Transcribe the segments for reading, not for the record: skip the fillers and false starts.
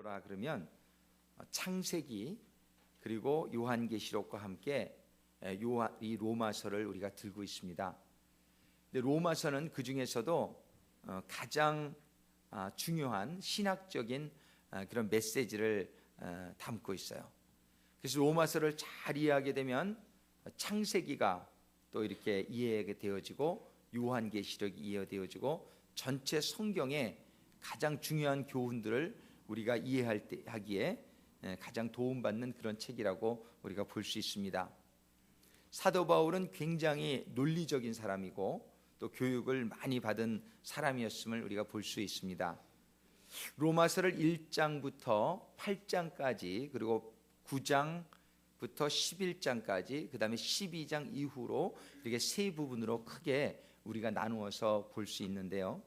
별로라 그러면 창세기 그리고 요한계시록과 함께 이 로마서를 우리가 들고 있습니다. 근데 로마서는 그 중에서도 가장 중요한 신학적인 그런 메시지를 담고 있어요. 그래서 로마서를 잘 이해하게 되면 창세기가 또 이렇게 이해가 되어지고 요한계시록이 이해되어지고 전체 성경의 가장 중요한 교훈들을 우리가 이해하기에 가장 도움받는 그런 책이라고 우리가 볼 수 있습니다. 사도 바울은 굉장히 논리적인 사람이고 또 교육을 많이 받은 사람이었음을 우리가 볼 수 있습니다. 로마서를 1장부터 8장까지 그리고 9장부터 11장까지 그 다음에 12장 이후로 이렇게 세 부분으로 크게 우리가 나누어서 볼 수 있는데요,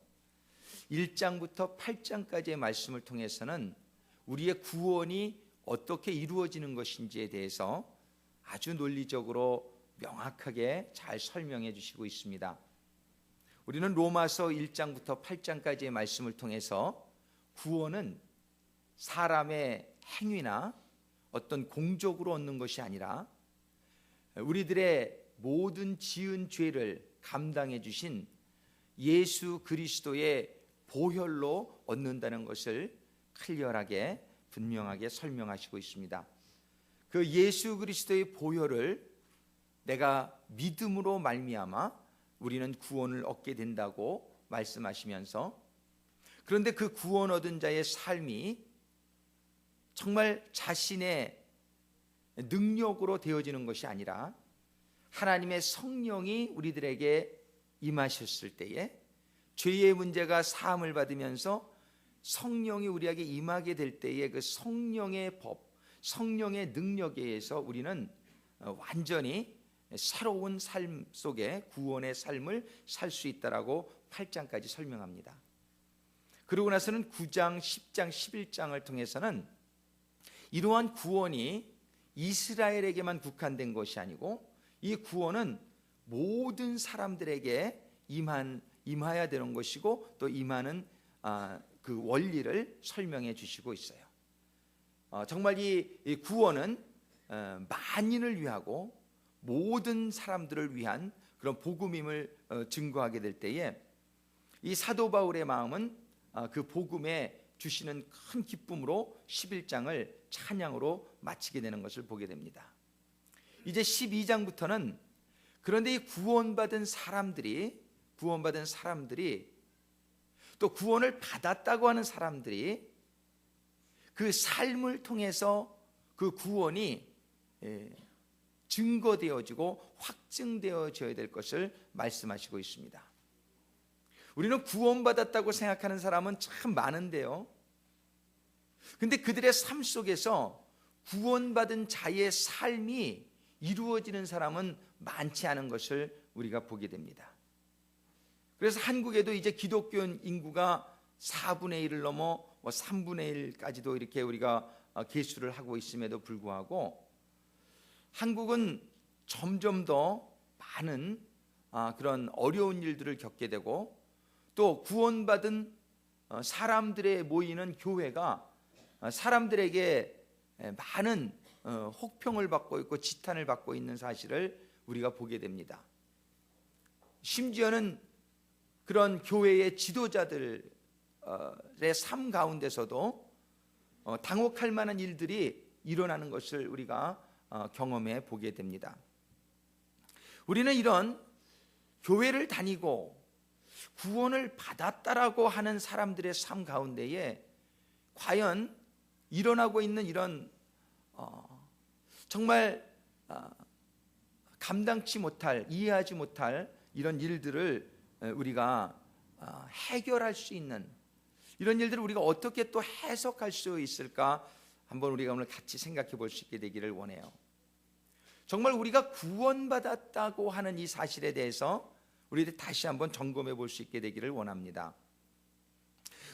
1장부터 8장까지의 말씀을 통해서는 우리의 구원이 어떻게 이루어지는 것인지에 대해서 아주 논리적으로 명확하게 잘 설명해 주시고 있습니다. 우리는 로마서 1장부터 8장까지의 말씀을 통해서 구원은 사람의 행위나 어떤 공적으로 얻는 것이 아니라 우리들의 모든 지은 죄를 감당해 주신 예수 그리스도의 보혈로 얻는다는 것을 클리어하게 분명하게 설명하시고 있습니다. 그 예수 그리스도의 보혈을 내가 믿음으로 말미암아 우리는 구원을 얻게 된다고 말씀하시면서, 그런데 그 구원 얻은 자의 삶이 정말 자신의 능력으로 되어지는 것이 아니라 하나님의 성령이 우리들에게 임하셨을 때에 죄의 문제가 사함을 받으면서 성령이 우리에게 임하게 될 때에 그 성령의 법, 성령의 능력에 의해서 우리는 완전히 새로운 삶 속에 구원의 삶을 살 수 있다라고 8장까지 설명합니다. 그러고 나서는 9장, 10장, 11장을 통해서는 이러한 구원이 이스라엘에게만 국한된 것이 아니고 이 구원은 모든 사람들에게 임해야 되는 것이고 또 임하는 그 원리를 설명해 주시고 있어요. 정말 이 구원은 만인을 위하고 모든 사람들을 위한 그런 복음임을 증거하게 될 때에 이 사도 바울의 마음은 그 복음에 주시는 큰 기쁨으로 11장을 찬양으로 마치게 되는 것을 보게 됩니다. 이제 12장부터는 그런데 이 구원받은 사람들이 또 구원을 받았다고 하는 사람들이 그 삶을 통해서 그 구원이 증거되어지고 확증되어져야 될 것을 말씀하시고 있습니다. 우리는 구원받았다고 생각하는 사람은 참 많은데요, 근데 그들의 삶 속에서 구원받은 자의 삶이 이루어지는 사람은 많지 않은 것을 우리가 보게 됩니다. 그래서 한국에도 이제 기독교 인구가 4분의 1을 넘어 3분의 1까지도 이렇게 우리가 계수를 하고 있음에도 불구하고 한국은 점점 더 많은 그런 어려운 일들을 겪게 되고 또 구원받은 사람들의 모이는 교회가 사람들에게 많은 혹평을 받고 있고 지탄을 받고 있는 사실을 우리가 보게 됩니다. 심지어는 그런 교회의 지도자들의 삶 가운데서도 당혹할 만한 일들이 일어나는 것을 우리가 경험해 보게 됩니다. 우리는 이런 교회를 다니고 구원을 받았다라고 하는 사람들의 삶 가운데에 과연 일어나고 있는 이런 정말 감당치 못할, 이해하지 못할 이런 일들을 우리가 해결할 수 있는 이런 일들을 우리가 어떻게 또 해석할 수 있을까 한번 우리가 오늘 같이 생각해 볼 수 있게 되기를 원해요. 정말 우리가 구원받았다고 하는 이 사실에 대해서 우리들 다시 한번 점검해 볼 수 있게 되기를 원합니다.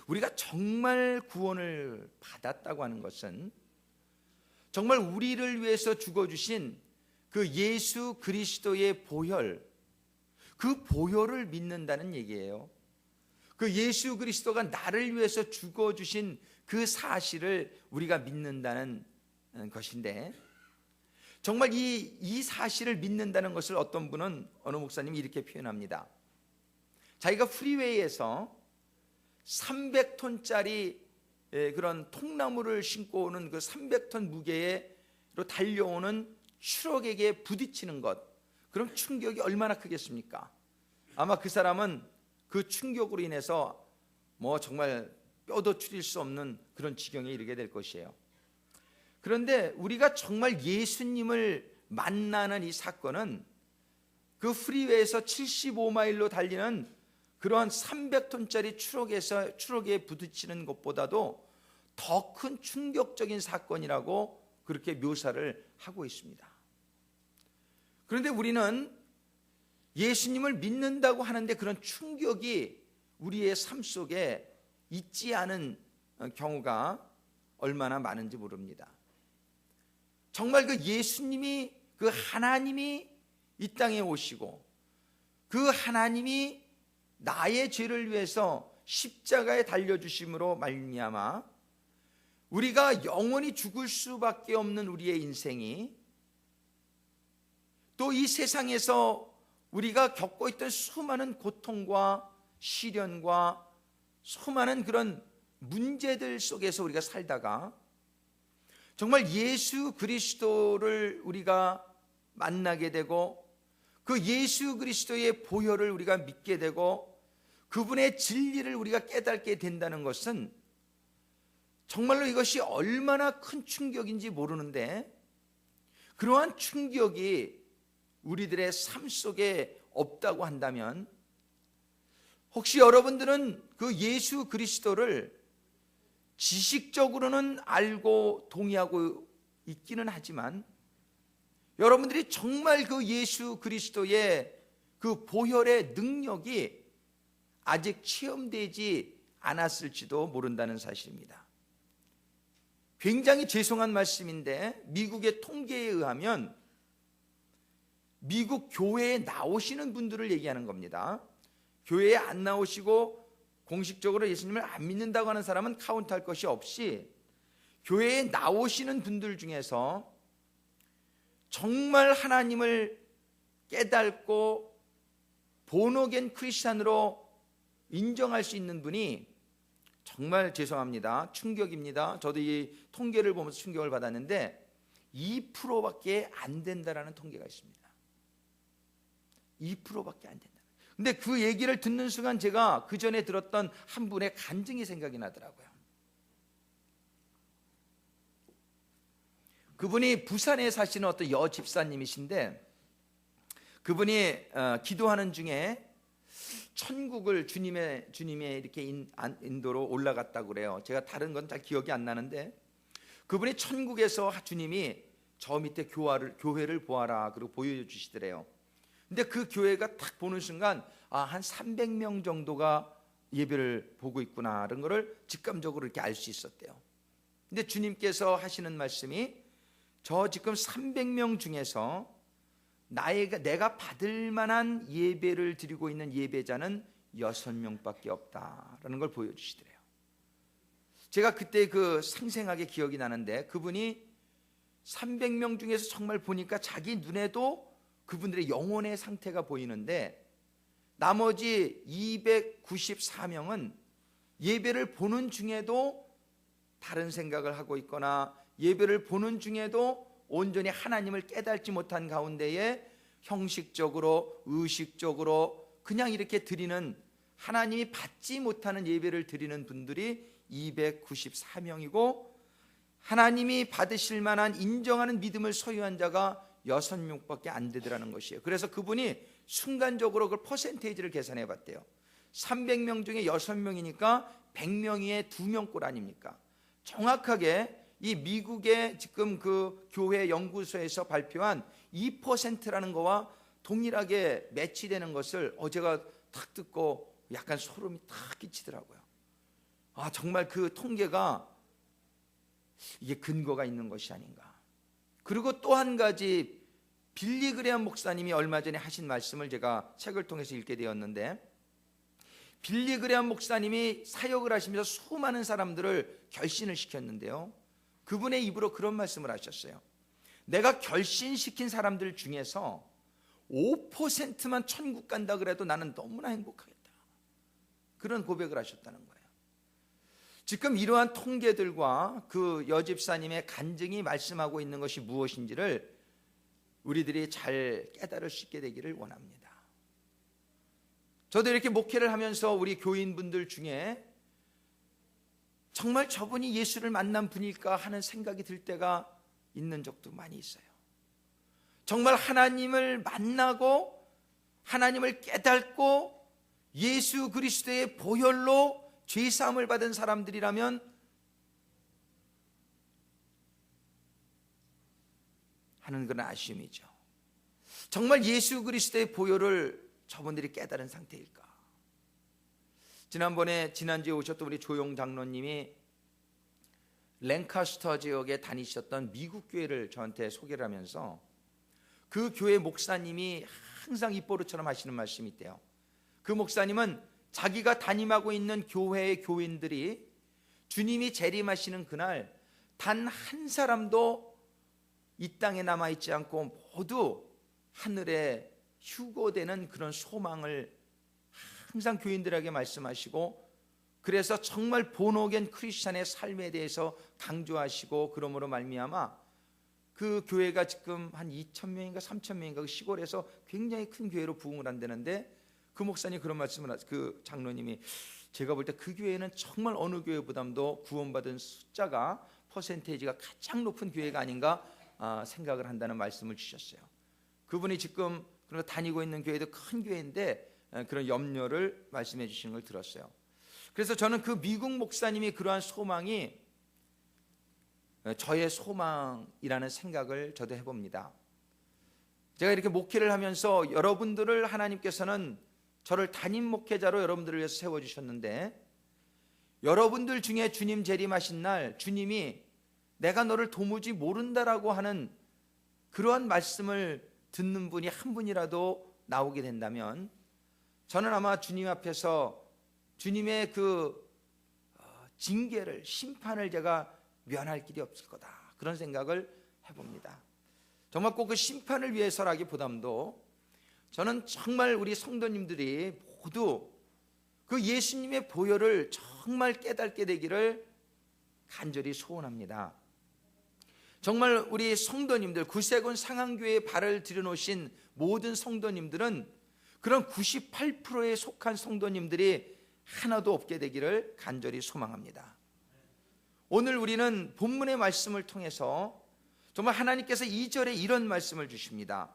우리가 정말 구원을 받았다고 하는 것은 정말 우리를 위해서 죽어주신 그 예수 그리스도의 보혈, 그 보혈을 믿는다는 얘기예요. 그 예수 그리스도가 나를 위해서 죽어주신 그 사실을 우리가 믿는다는 것인데, 정말 이 사실을 믿는다는 것을 어떤 분은, 어느 목사님이 이렇게 표현합니다. 자기가 프리웨이에서 300톤짜리 그런 통나무를 신고 오는 그 300톤 무게로 달려오는 트럭에게 부딪히는 것, 그럼 충격이 얼마나 크겠습니까? 아마 그 사람은 그 충격으로 인해서 정말 뼈도 추릴 수 없는 그런 지경에 이르게 될 것이에요. 그런데 우리가 정말 예수님을 만나는 이 사건은 그 프리웨이에서 75마일로 달리는 그러한 300톤짜리 트럭에 부딪히는 것보다도 더 큰 충격적인 사건이라고 그렇게 묘사를 하고 있습니다. 그런데 우리는 예수님을 믿는다고 하는데 그런 충격이 우리의 삶 속에 있지 않은 경우가 얼마나 많은지 모릅니다. 정말 그 예수님이, 그 하나님이 이 땅에 오시고 그 하나님이 나의 죄를 위해서 십자가에 달려주심으로 말미암아 우리가 영원히 죽을 수밖에 없는 우리의 인생이, 또 이 세상에서 우리가 겪고 있던 수많은 고통과 시련과 수많은 그런 문제들 속에서 우리가 살다가 정말 예수 그리스도를 우리가 만나게 되고 그 예수 그리스도의 보혈을 우리가 믿게 되고 그분의 진리를 우리가 깨닫게 된다는 것은 정말로 이것이 얼마나 큰 충격인지 모르는데, 그러한 충격이 우리들의 삶 속에 없다고 한다면, 혹시 여러분들은 그 예수 그리스도를 지식적으로는 알고 동의하고 있기는 하지만 여러분들이 정말 그 예수 그리스도의 그 보혈의 능력이 아직 체험되지 않았을지도 모른다는 사실입니다. 굉장히 죄송한 말씀인데, 미국의 통계에 의하면 미국 교회에 나오시는 분들을 얘기하는 겁니다. 교회에 안 나오시고 공식적으로 예수님을 안 믿는다고 하는 사람은 카운트할 것이 없이, 교회에 나오시는 분들 중에서 정말 하나님을 깨닫고 본어겐 크리스찬으로 인정할 수 있는 분이, 정말 죄송합니다, 충격입니다. 저도 이 통계를 보면서 충격을 받았는데 2%밖에 안 된다라는 통계가 있습니다. 2%밖에 안 된다. 근데 그 얘기를 듣는 순간 제가 그 전에 들었던 한 분의 간증이 생각이 나더라고요. 그분이 부산에 사시는 어떤 여집사님이신데, 그분이 기도하는 중에 천국을 주님의 이렇게 인도로 올라갔다고 그래요. 제가 다른 건 잘 기억이 안 나는데, 그분이 천국에서 주님이 저 밑에 교회를 보아라, 그리고 보여주시더래요. 근데 그 교회가 딱 보는 순간 한 300명 정도가 예배를 보고 있구나, 이런 거를 직감적으로 이렇게 알 수 있었대요. 근데 주님께서 하시는 말씀이, 저 지금 300명 중에서 내가 받을 만한 예배를 드리고 있는 예배자는 6명밖에 없다라는 걸 보여주시더래요. 제가 그때 그 생생하게 기억이 나는데, 그분이 300명 중에서 정말 보니까 자기 눈에도 그분들의 영혼의 상태가 보이는데, 나머지 294명은 예배를 보는 중에도 다른 생각을 하고 있거나, 예배를 보는 중에도 온전히 하나님을 깨닫지 못한 가운데에 형식적으로, 의식적으로 그냥 이렇게 드리는, 하나님이 받지 못하는 예배를 드리는 분들이 294명이고 하나님이 받으실 만한 인정하는 믿음을 소유한 자가 6명밖에 안 되더라는 것이에요. 그래서 그분이 순간적으로 그 퍼센테이지를 계산해 봤대요. 300명 중에 6명이니까 100명에 2명꼴 아닙니까? 정확하게 이 미국의 지금 그 교회 연구소에서 발표한 2%라는 거와 동일하게 매치되는 것을 제가 탁 듣고 약간 소름이 탁 끼치더라고요. 정말 그 통계가 이게 근거가 있는 것이 아닌가. 그리고 또 한 가지, 빌리 그레엄 목사님이 얼마 전에 하신 말씀을 제가 책을 통해서 읽게 되었는데, 빌리그레암 목사님이 사역을 하시면서 수많은 사람들을 결신을 시켰는데요, 그분의 입으로 그런 말씀을 하셨어요. 내가 결신시킨 사람들 중에서 5%만 천국 간다 그래도 나는 너무나 행복하겠다, 그런 고백을 하셨다는 거예요. 지금 이러한 통계들과 그 여집사님의 간증이 말씀하고 있는 것이 무엇인지를 우리들이 잘 깨달을 수 있게 되기를 원합니다. 저도 이렇게 목회를 하면서 우리 교인분들 중에 정말 저분이 예수를 만난 분일까 하는 생각이 들 때가 있는 적도 많이 있어요. 정말 하나님을 만나고 하나님을 깨닫고 예수 그리스도의 보혈로 죄사함을 받은 사람들이라면 하는 그런 아쉬움이죠. 정말 예수 그리스도의 보혈을 저분들이 깨달은 상태일까? 지난주에 오셨던 우리 조용 장로님이 랭카스터 지역에 다니셨던 미국 교회를 저한테 소개를 하면서 그 교회 목사님이 항상 입버릇처럼 하시는 말씀이 있대요. 그 목사님은 자기가 담임하고 있는 교회의 교인들이 주님이 재림하시는 그날 단 한 사람도 이 땅에 남아있지 않고 모두 하늘에 휴거되는 그런 소망을 항상 교인들에게 말씀하시고, 그래서 정말 본어겐 크리스찬의 삶에 대해서 강조하시고, 그러므로 말미암아 그 교회가 지금 한 2,000명인가 3,000명인가 그 시골에서 굉장히 큰 교회로 부흥을 한다는데, 그 목사님 그런 말씀을 하세요. 그 장로님이 제가 볼 때 그 교회는 정말 어느 교회보다도 구원받은 숫자가 퍼센테이지가 가장 높은 교회가 아닌가 생각을 한다는 말씀을 주셨어요. 그분이 지금 다니고 있는 교회도 큰 교회인데 그런 염려를 말씀해 주시는 걸 들었어요. 그래서 저는 그 미국 목사님이 그러한 소망이 저의 소망이라는 생각을 저도 해봅니다. 제가 이렇게 목회를 하면서 여러분들을 하나님께서는 저를 담임 목회자로 여러분들을 위해서 세워주셨는데, 여러분들 중에 주님 재림하신 날 주님이 내가 너를 도무지 모른다라고 하는 그러한 말씀을 듣는 분이 한 분이라도 나오게 된다면, 저는 아마 주님 앞에서 주님의 그 징계를, 심판을 제가 면할 길이 없을 거다, 그런 생각을 해봅니다. 정말 꼭 그 심판을 위해서라기보다도 저는 정말 우리 성도님들이 모두 그 예수님의 보혈을 정말 깨닫게 되기를 간절히 소원합니다. 정말 우리 성도님들, 구세군 상한교회에 발을 들여놓으신 모든 성도님들은 그런 98%에 속한 성도님들이 하나도 없게 되기를 간절히 소망합니다. 오늘 우리는 본문의 말씀을 통해서 정말 하나님께서 2절에 이런 말씀을 주십니다.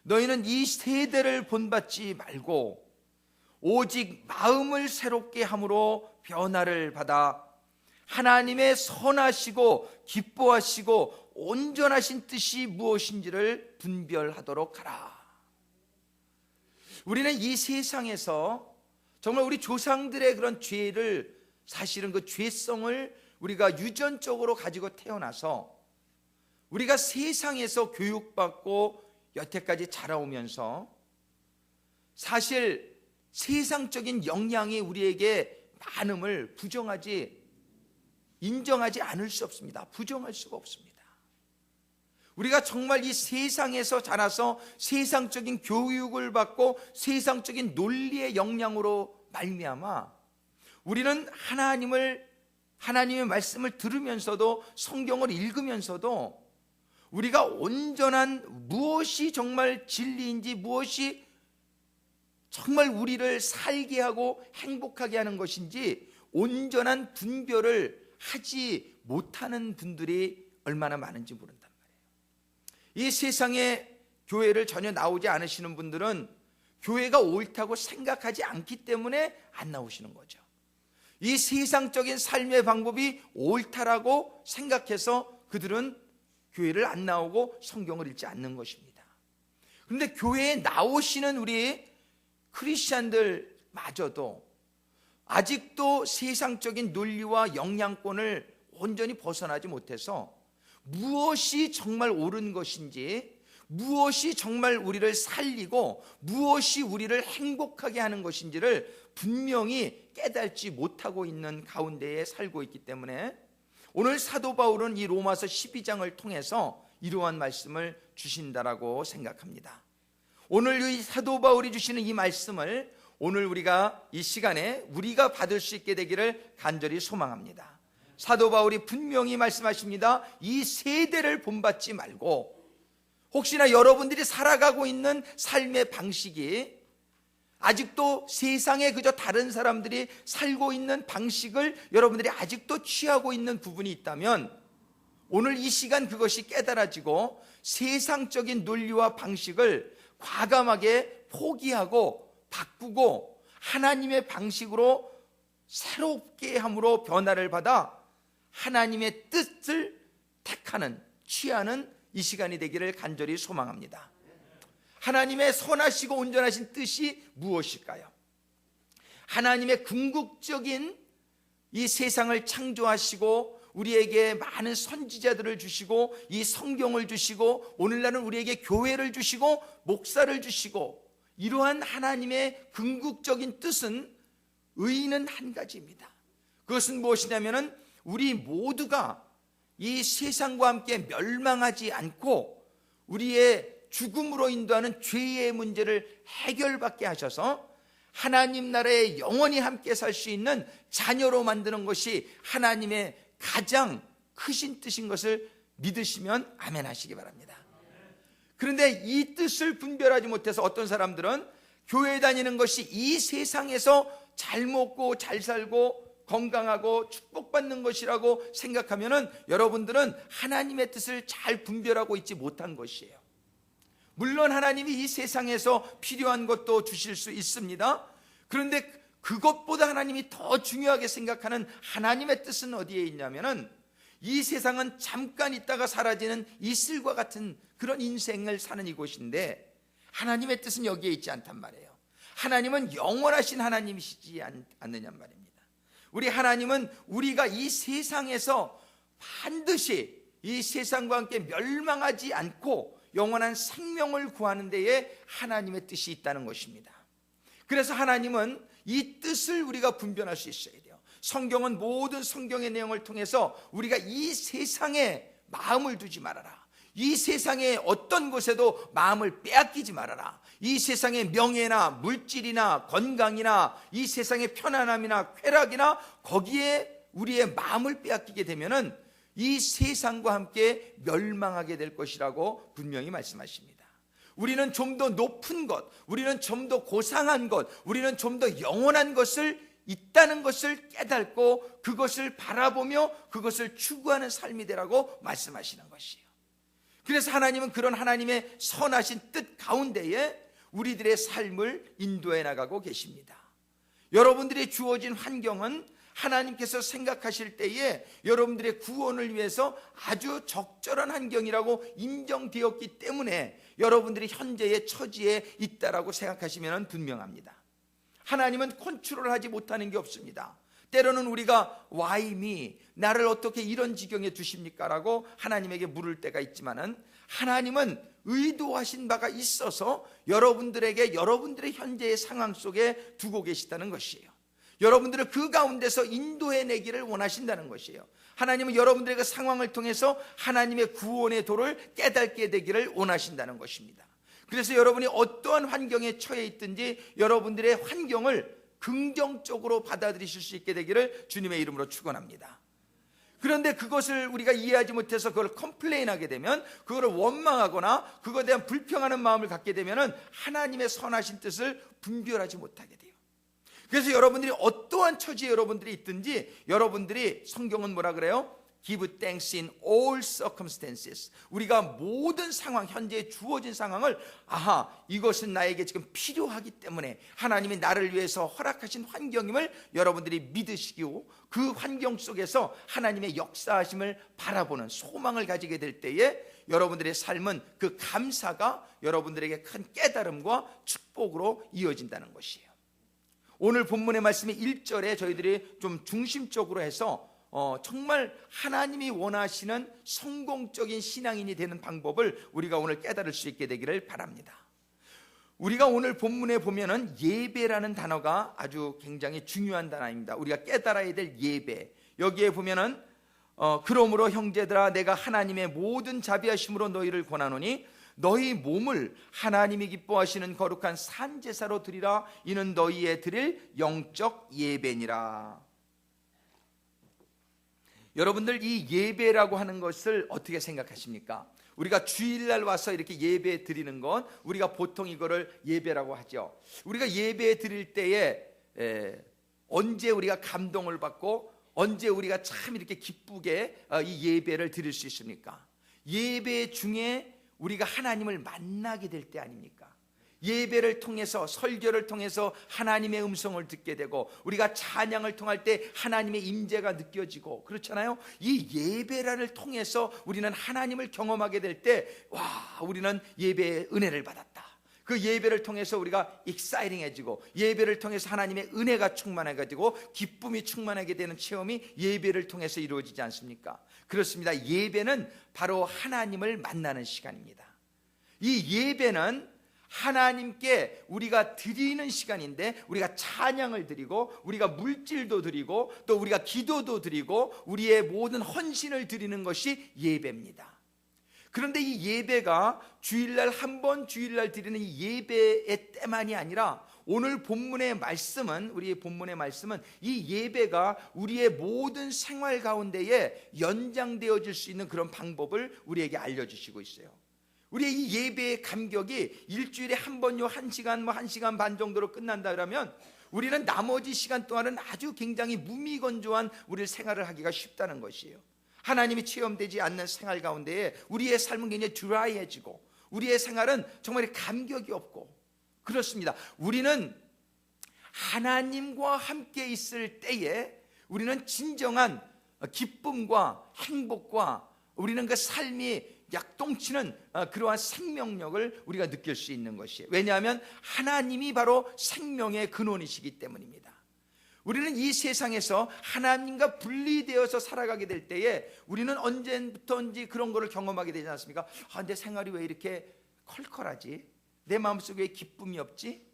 너희는 이 세대를 본받지 말고 오직 마음을 새롭게 함으로 변화를 받아 하나님의 선하시고 기뻐하시고 온전하신 뜻이 무엇인지를 분별하도록 하라. 우리는 이 세상에서 정말 우리 조상들의 그런 죄를, 사실은 그 죄성을 우리가 유전적으로 가지고 태어나서 우리가 세상에서 교육받고 여태까지 자라오면서 사실 세상적인 영향이 우리에게 많음을 인정하지 않을 수 없습니다. 부정할 수가 없습니다. 우리가 정말 이 세상에서 자라서 세상적인 교육을 받고 세상적인 논리의 영향으로 말미암아 우리는 하나님의 말씀을 들으면서도, 성경을 읽으면서도 우리가 온전한 무엇이 정말 진리인지, 무엇이 정말 우리를 살게 하고 행복하게 하는 것인지 온전한 분별을 하지 못하는 분들이 얼마나 많은지 모른단 말이에요. 이 세상에 교회를 전혀 나오지 않으시는 분들은 교회가 옳다고 생각하지 않기 때문에 안 나오시는 거죠. 이 세상적인 삶의 방법이 옳다라고 생각해서 그들은 교회를 안 나오고 성경을 읽지 않는 것입니다. 그런데 교회에 나오시는 우리 크리스찬들마저도 아직도 세상적인 논리와 영향권을 온전히 벗어나지 못해서 무엇이 정말 옳은 것인지, 무엇이 정말 우리를 살리고 무엇이 우리를 행복하게 하는 것인지를 분명히 깨닫지 못하고 있는 가운데에 살고 있기 때문에 오늘 사도 바울은 이 로마서 12장을 통해서 이러한 말씀을 주신다라고 생각합니다. 오늘 이 사도 바울이 주시는 이 말씀을 오늘 우리가 이 시간에 우리가 받을 수 있게 되기를 간절히 소망합니다. 사도 바울이 분명히 말씀하십니다. 이 세대를 본받지 말고, 혹시나 여러분들이 살아가고 있는 삶의 방식이 아직도 세상에 그저 다른 사람들이 살고 있는 방식을 여러분들이 아직도 취하고 있는 부분이 있다면 오늘 이 시간 그것이 깨달아지고 세상적인 논리와 방식을 과감하게 포기하고 바꾸고 하나님의 방식으로 새롭게 함으로 변화를 받아 하나님의 뜻을 택하는, 취하는 이 시간이 되기를 간절히 소망합니다. 하나님의 선하시고 온전하신 뜻이 무엇일까요? 하나님의 궁극적인 이 세상을 창조하시고 우리에게 많은 선지자들을 주시고 이 성경을 주시고 오늘날은 우리에게 교회를 주시고 목사를 주시고 이러한 하나님의 궁극적인 뜻은 의의는 한 가지입니다. 그것은 무엇이냐면은 우리 모두가 이 세상과 함께 멸망하지 않고 우리의 죽음으로 인도하는 죄의 문제를 해결받게 하셔서 하나님 나라에 영원히 함께 살 수 있는 자녀로 만드는 것이 하나님의 가장 크신 뜻인 것을 믿으시면 아멘 하시기 바랍니다. 그런데 이 뜻을 분별하지 못해서 어떤 사람들은 교회 다니는 것이 이 세상에서 잘 먹고 잘 살고 건강하고 축복받는 것이라고 생각하면은 여러분들은 하나님의 뜻을 잘 분별하고 있지 못한 것이에요. 물론 하나님이 이 세상에서 필요한 것도 주실 수 있습니다. 그런데 그것보다 하나님이 더 중요하게 생각하는 하나님의 뜻은 어디에 있냐면은 이 세상은 잠깐 있다가 사라지는 이슬과 같은 그런 인생을 사는 이곳인데 하나님의 뜻은 여기에 있지 않단 말이에요. 하나님은 영원하신 하나님이시지 않느냔 말입니다. 우리 하나님은 우리가 이 세상에서 반드시 이 세상과 함께 멸망하지 않고 영원한 생명을 구하는 데에 하나님의 뜻이 있다는 것입니다. 그래서 하나님은 이 뜻을 우리가 분별할 수 있어야 돼요. 성경은 모든 성경의 내용을 통해서 우리가 이 세상에 마음을 두지 말아라, 이 세상의 어떤 것에도 마음을 빼앗기지 말아라, 이 세상의 명예나 물질이나 건강이나 이 세상의 편안함이나 쾌락이나 거기에 우리의 마음을 빼앗기게 되면은 이 세상과 함께 멸망하게 될 것이라고 분명히 말씀하십니다. 우리는 좀 더 높은 것, 우리는 좀 더 고상한 것, 우리는 좀 더 영원한 것을 있다는 것을 깨닫고 그것을 바라보며 그것을 추구하는 삶이 되라고 말씀하시는 것이에요. 그래서 하나님은 그런 하나님의 선하신 뜻 가운데에 우리들의 삶을 인도해 나가고 계십니다. 여러분들이 주어진 환경은 하나님께서 생각하실 때에 여러분들의 구원을 위해서 아주 적절한 환경이라고 인정되었기 때문에 여러분들이 현재의 처지에 있다라고 생각하시면 분명합니다. 하나님은 컨트롤하지 못하는 게 없습니다. 때로는 우리가 Why me? 나를 어떻게 이런 지경에 두십니까? 라고 하나님에게 물을 때가 있지만은 하나님은 의도하신 바가 있어서 여러분들에게 여러분들의 현재의 상황 속에 두고 계시다는 것이에요. 여러분들을 그 가운데서 인도해 내기를 원하신다는 것이에요. 하나님은 여러분들의 그 상황을 통해서 하나님의 구원의 도를 깨닫게 되기를 원하신다는 것입니다. 그래서 여러분이 어떠한 환경에 처해 있든지 여러분들의 환경을 긍정적으로 받아들이실 수 있게 되기를 주님의 이름으로 축원합니다. 그런데 그것을 우리가 이해하지 못해서 그걸 컴플레인하게 되면, 그걸 원망하거나 그것에 대한 불평하는 마음을 갖게 되면 하나님의 선하신 뜻을 분별하지 못하게 돼요. 그래서 여러분들이 어떠한 처지에 여러분들이 있든지 여러분들이, 성경은 뭐라 그래요? Give thanks in all circumstances. 우리가 모든 상황, 현재 주어진 상황을 이것은 나에게 지금 필요하기 때문에 하나님이 나를 위해서 허락하신 환경임을 여러분들이 믿으시고 그 환경 속에서 하나님의 역사하심을 바라보는 소망을 가지게 될 때에 여러분들의 삶은 그 감사가 여러분들에게 큰 깨달음과 축복으로 이어진다는 것이에요. 오늘 본문의 말씀이 1절에 저희들이 좀 중심적으로 해서 정말 하나님이 원하시는 성공적인 신앙인이 되는 방법을 우리가 오늘 깨달을 수 있게 되기를 바랍니다. 우리가 오늘 본문에 보면은 예배라는 단어가 아주 굉장히 중요한 단어입니다. 우리가 깨달아야 될 예배. 여기에 보면은 그러므로 형제들아 내가 하나님의 모든 자비하심으로 너희를 권하노니 너희 몸을 하나님이 기뻐하시는 거룩한 산제사로 드리라. 이는 너희의 드릴 영적 예배니라. 여러분들 이 예배라고 하는 것을 어떻게 생각하십니까? 우리가 주일날 와서 이렇게 예배 드리는 건 우리가 보통 이거를 예배라고 하죠. 우리가 예배 드릴 때에 언제 우리가 감동을 받고 언제 우리가 참 이렇게 기쁘게 이 예배를 드릴 수 있습니까? 예배 중에 우리가 하나님을 만나게 될 때 아닙니까? 예배를 통해서, 설교를 통해서 하나님의 음성을 듣게 되고 우리가 찬양을 통할 때 하나님의 임재가 느껴지고 그렇잖아요. 이 예배를 통해서 우리는 하나님을 경험하게 될 때 우리는 예배의 은혜를 받았다. 그 예배를 통해서 우리가 익사이팅해지고 예배를 통해서 하나님의 은혜가 충만해가지고 기쁨이 충만하게 되는 체험이 예배를 통해서 이루어지지 않습니까? 그렇습니다. 예배는 바로 하나님을 만나는 시간입니다. 이 예배는 하나님께 우리가 드리는 시간인데 우리가 찬양을 드리고 우리가 물질도 드리고 또 우리가 기도도 드리고 우리의 모든 헌신을 드리는 것이 예배입니다. 그런데 이 예배가 주일날 한 번 주일날 드리는 이 예배의 때만이 아니라 오늘 본문의 말씀은 우리의 본문의 말씀은 이 예배가 우리의 모든 생활 가운데에 연장되어질 수 있는 그런 방법을 우리에게 알려주시고 있어요. 우리의 이 예배의 감격이 일주일에 한 번요 1시간 1시간 반 정도로 끝난다 그러면 우리는 나머지 시간 동안은 아주 굉장히 무미건조한 우리의 생활을 하기가 쉽다는 것이에요. 하나님이 체험되지 않는 생활 가운데에 우리의 삶은 굉장히 드라이해지고 우리의 생활은 정말 감격이 없고 그렇습니다. 우리는 하나님과 함께 있을 때에 우리는 진정한 기쁨과 행복과 우리는 그 삶이 약동치는 그러한 생명력을 우리가 느낄 수 있는 것이에요. 왜냐하면 하나님이 바로 생명의 근원이시기 때문입니다. 우리는 이 세상에서 하나님과 분리되어서 살아가게 될 때에 우리는 언제부터인지 그런 거를 경험하게 되지 않습니까? 내 생활이 왜 이렇게 컬컬하지? 내 마음속에 기쁨이 없지?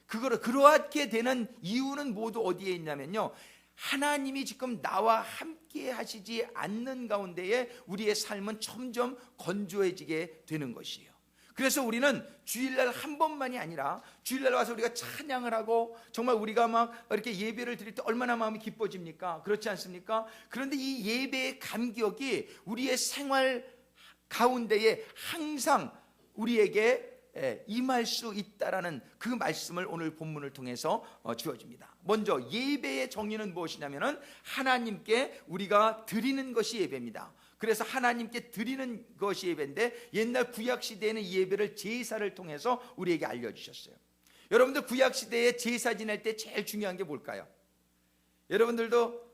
그렇게 되는 이유는 모두 어디에 있냐면요, 하나님이 지금 나와 함께 하시지 않는 가운데에 우리의 삶은 점점 건조해지게 되는 것이에요. 그래서 우리는 주일날 한 번만이 아니라 주일날 와서 우리가 찬양을 하고 정말 우리가 막 이렇게 예배를 드릴 때 얼마나 마음이 기뻐집니까? 그렇지 않습니까? 그런데 이 예배의 감격이 우리의 생활 가운데에 항상 우리에게 임할 수 있다라는 그 말씀을 오늘 본문을 통해서 주어집니다. 먼저 예배의 정의는 무엇이냐면은 하나님께 우리가 드리는 것이 예배입니다. 그래서 하나님께 드리는 것이 예배인데 옛날 구약 시대에는 이 예배를 제사를 통해서 우리에게 알려주셨어요. 여러분들 구약 시대에 제사 지낼 때 제일 중요한 게 뭘까요? 여러분들도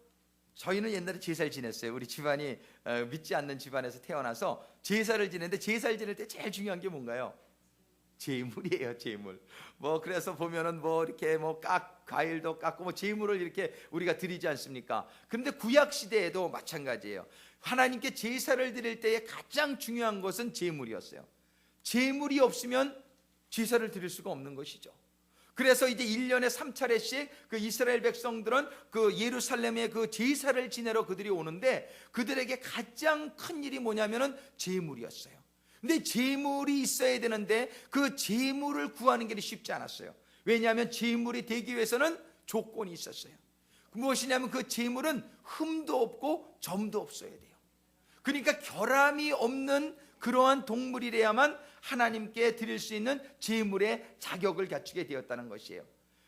저희는 옛날에 제사를 지냈어요. 우리 집안이 믿지 않는 집안에서 태어나서 제사를 지냈는데 제사를 지낼 때 제일 중요한 게 뭔가요? 제물이에요, 제물. 그래서 보면은 이렇게 과일도 깎고 제물을 이렇게 우리가 드리지 않습니까? 그런데 구약 시대에도 마찬가지예요. 하나님께 제사를 드릴 때에 가장 중요한 것은 제물이었어요. 제물이 없으면 제사를 드릴 수가 없는 것이죠. 그래서 이제 1년에 3차례씩 그 이스라엘 백성들은 그 예루살렘에 그 제사를 지내러 그들이 오는데 그들에게 가장 큰 일이 뭐냐면은 제물이었어요. 근데 제물이 있어야 되는데 그 제물을 구하는 게 쉽지 않았어요. 왜냐하면 제물이 되기 위해서는 조건이 있었어요. 무엇이냐면 그 제물은 흠도 없고 점도 없어야 돼요. 그러니까 결함이 없는 그러한 동물이래야만 하나님께 드릴 수 있는 제물의 자격을 갖추게 되었다는 것이에요.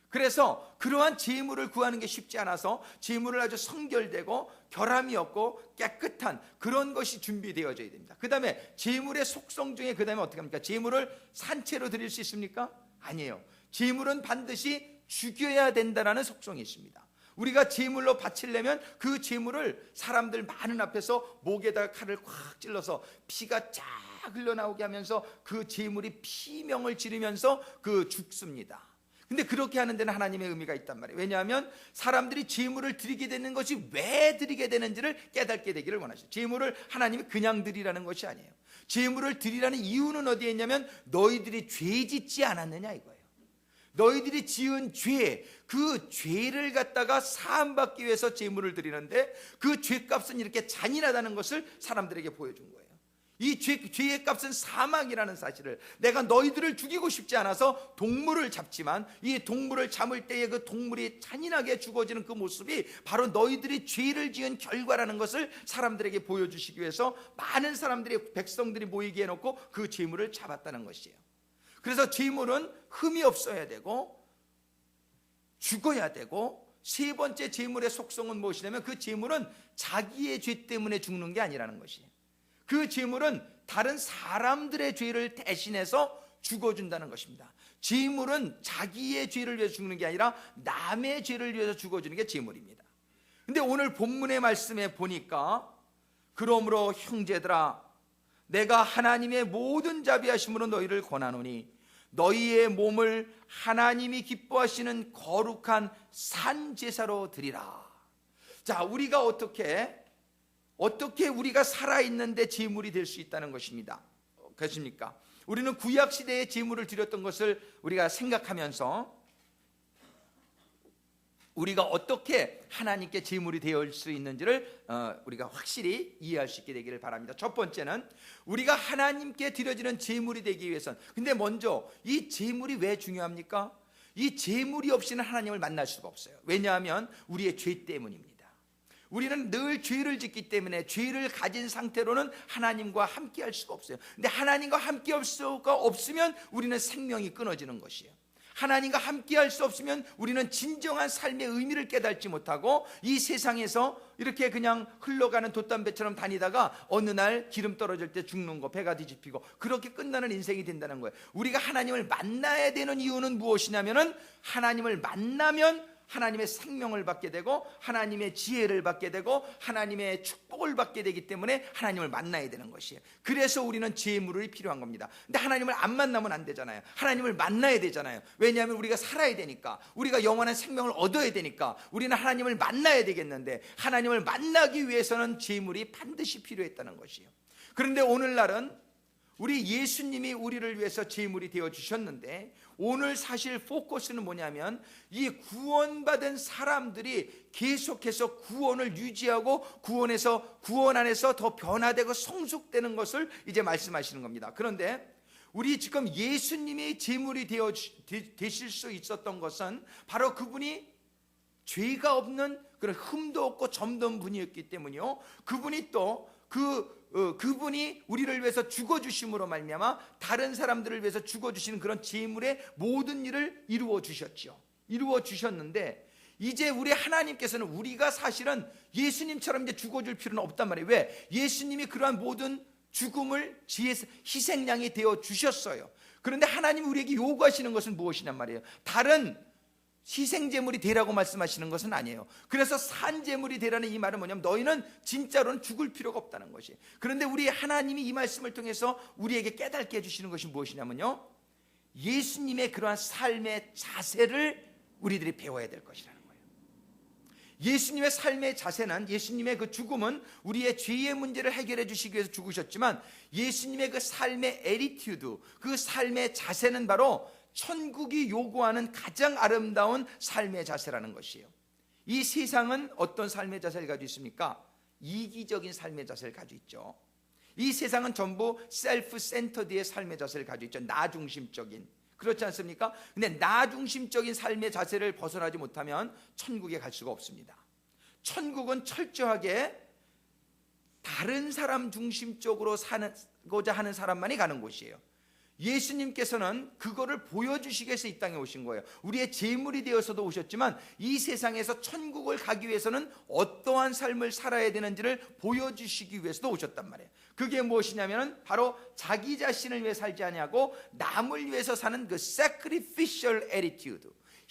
그래서 그러한 제물을 구하는 게 쉽지 않아서 제물을 아주 성결되고 결함이 없고 깨끗한 그런 것이 준비되어져야 됩니다. 그 다음에 제물의 속성 중에 그 다음에 어떻게 합니까? 제물을 산채로 드릴 수 있습니까? 아니에요. 제물은 반드시 죽여야 된다는 속성이 있습니다. 우리가 제물로 바치려면 그 제물을 사람들 많은 앞에서 목에다가 칼을 콱 찔러서 피가 쫙 흘러나오게 하면서 그 제물이 피명을 지르면서 죽습니다. 근데 그렇게 하는 데는 하나님의 의미가 있단 말이에요. 왜냐하면 사람들이 제물을 드리게 되는 것이 왜 드리게 되는지를 깨닫게 되기를 원하시죠. 제물을 하나님이 그냥 드리라는 것이 아니에요. 제물을 드리라는 이유는 어디에 있냐면 너희들이 죄 짓지 않았느냐 이거예요. 너희들이 지은 죄, 그 죄를 갖다가 사함받기 위해서 제물을 드리는데 그 죄값은 이렇게 잔인하다는 것을 사람들에게 보여준 거예요. 이 죄의 값은 사망이라는 사실을, 내가 너희들을 죽이고 싶지 않아서 동물을 잡지만 이 동물을 잡을 때에 그 동물이 잔인하게 죽어지는 그 모습이 바로 너희들이 죄를 지은 결과라는 것을 사람들에게 보여주시기 위해서 많은 사람들이, 백성들이 모이게 해놓고 그 제물을 잡았다는 것이에요. 그래서 제물은 흠이 없어야 되고 죽어야 되고, 세 번째 제물의 속성은 무엇이냐면 그 제물은 자기의 죄 때문에 죽는 게 아니라는 것이에요. 그 제물은 다른 사람들의 죄를 대신해서 죽어준다는 것입니다. 제물은 자기의 죄를 위해서 죽는 게 아니라 남의 죄를 위해서 죽어주는 게 제물입니다. 근데 오늘 본문의 말씀에 보니까 그러므로 형제들아 내가 하나님의 모든 자비하심으로 너희를 권하노니 너희의 몸을 하나님이 기뻐하시는 거룩한 산제사로 드리라. 자, 우리가 어떻게 우리가 살아있는데 제물이 될 수 있다는 것입니다. 그렇습니까? 우리는 구약시대에 제물을 드렸던 것을 우리가 생각하면서 우리가 어떻게 하나님께 제물이 되어 수 있는지를 우리가 확실히 이해할 수 있게 되기를 바랍니다. 첫 번째는 우리가 하나님께 드려지는 제물이 되기 위해서는, 근데 먼저 이 제물이 왜 중요합니까? 이 제물이 없이는 하나님을 만날 수가 없어요. 왜냐하면 우리의 죄 때문입니다. 우리는 늘 죄를 짓기 때문에 죄를 가진 상태로는 하나님과 함께 할 수가 없어요. 근데 하나님과 함께 할 수가 없으면 우리는 생명이 끊어지는 것이에요. 하나님과 함께 할 수 없으면 우리는 진정한 삶의 의미를 깨닫지 못하고 이 세상에서 이렇게 그냥 흘러가는 돛담배처럼 다니다가 어느 날 기름 떨어질 때 죽는 거, 배가 뒤집히고 그렇게 끝나는 인생이 된다는 거예요. 우리가 하나님을 만나야 되는 이유는 무엇이냐면은 하나님을 만나면 하나님의 생명을 받게 되고 하나님의 지혜를 받게 되고 하나님의 축복을 받게 되기 때문에 하나님을 만나야 되는 것이에요. 그래서 우리는 제물이 필요한 겁니다. 근데 하나님을 안 만나면 안 되잖아요. 하나님을 만나야 되잖아요. 왜냐하면 우리가 살아야 되니까, 우리가 영원한 생명을 얻어야 되니까 우리는 하나님을 만나야 되겠는데, 하나님을 만나기 위해서는 제물이 반드시 필요했다는 것이에요. 그런데 오늘날은 우리 예수님이 우리를 위해서 제물이 되어 주셨는데, 오늘 사실 포커스는 뭐냐면 이 구원받은 사람들이 계속해서 구원을 유지하고 구원 안에서 더 변화되고 성숙되는 것을 이제 말씀하시는 겁니다. 그런데 우리 지금 예수님이 제물이 되실 수 있었던 것은 바로 그분이 죄가 없는 그런 흠도 없고 점도 없는 분이었기 때문이요, 그분이 또 그분이 우리를 위해서 죽어주심으로 말미암아 다른 사람들을 위해서 죽어주시는 그런 제물의 모든 일을 이루어 주셨는데, 이제 우리 하나님께서는 우리가 사실은 예수님처럼 이제 죽어줄 필요는 없단 말이에요. 왜? 예수님이 그러한 모든 죽음을 희생양이 되어 주셨어요. 그런데 하나님이 우리에게 요구하시는 것은 무엇이냔 말이에요. 다른 희생제물이 되라고 말씀하시는 것은 아니에요. 그래서 산제물이 되라는 이 말은 뭐냐면 너희는 진짜로는 죽을 필요가 없다는 것이에요. 그런데 우리 하나님이 이 말씀을 통해서 우리에게 깨닫게 해주시는 것이 무엇이냐면요, 예수님의 그러한 삶의 자세를 우리들이 배워야 될 것이라는 거예요. 예수님의 삶의 자세는, 예수님의 그 죽음은 우리의 죄의 문제를 해결해 주시기 위해서 죽으셨지만 예수님의 그 삶의 에티튜드, 그 삶의 자세는 바로 천국이 요구하는 가장 아름다운 삶의 자세라는 것이에요. 이 세상은 어떤 삶의 자세를 가지고 있습니까? 이기적인 삶의 자세를 가지고 있죠. 이 세상은 전부 셀프 센터드의 삶의 자세를 가지고 있죠. 나 중심적인, 그렇지 않습니까? 근데 나 중심적인 삶의 자세를 벗어나지 못하면 천국에 갈 수가 없습니다. 천국은 철저하게 다른 사람 중심적으로 살고자 하는 사람만이 가는 곳이에요. 예수님께서는 그거를 보여주시기 위해서 이 땅에 오신 거예요. 우리의 제물이 되어서도 오셨지만 이 세상에서 천국을 가기 위해서는 어떠한 삶을 살아야 되는지를 보여주시기 위해서도 오셨단 말이에요. 그게 무엇이냐면 바로 자기 자신을 위해 살지 아니하고 남을 위해서 사는 그 sacrificial attitude,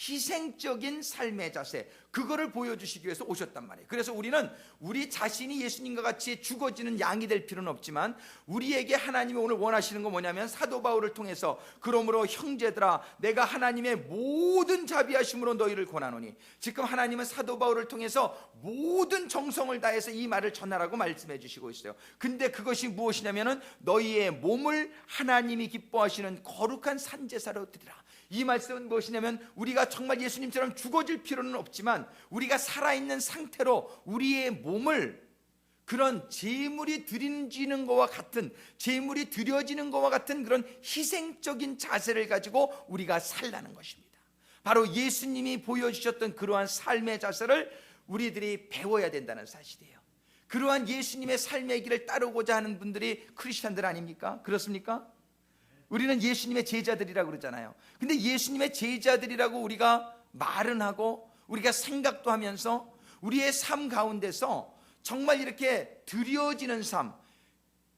희생적인 삶의 자세, 그거를 보여주시기 위해서 오셨단 말이에요. 그래서 우리는 우리 자신이 예수님과 같이 죽어지는 양이 될 필요는 없지만 우리에게 하나님이 오늘 원하시는 건 뭐냐면, 사도 바울을 통해서 그러므로 형제들아 내가 하나님의 모든 자비하심으로 너희를 권하노니, 지금 하나님은 사도 바울을 통해서 모든 정성을 다해서 이 말을 전하라고 말씀해 주시고 있어요. 근데 그것이 무엇이냐면은 너희의 몸을 하나님이 기뻐하시는 거룩한 산제사로 드리라. 이 말씀은 무엇이냐면, 우리가 정말 예수님처럼 죽어질 필요는 없지만 우리가 살아있는 상태로 우리의 몸을 그런 제물이 드려지는 것과 같은, 제물이 드려지는 것과 같은 그런 희생적인 자세를 가지고 우리가 살라는 것입니다. 바로 예수님이 보여주셨던 그러한 삶의 자세를 우리들이 배워야 된다는 사실이에요. 그러한 예수님의 삶의 길을 따르고자 하는 분들이 크리스찬들 아닙니까? 그렇습니까? 우리는 예수님의 제자들이라고 그러잖아요. 근데 예수님의 제자들이라고 우리가 말은 하고 우리가 생각도 하면서 우리의 삶 가운데서 정말 이렇게 드려지는 삶,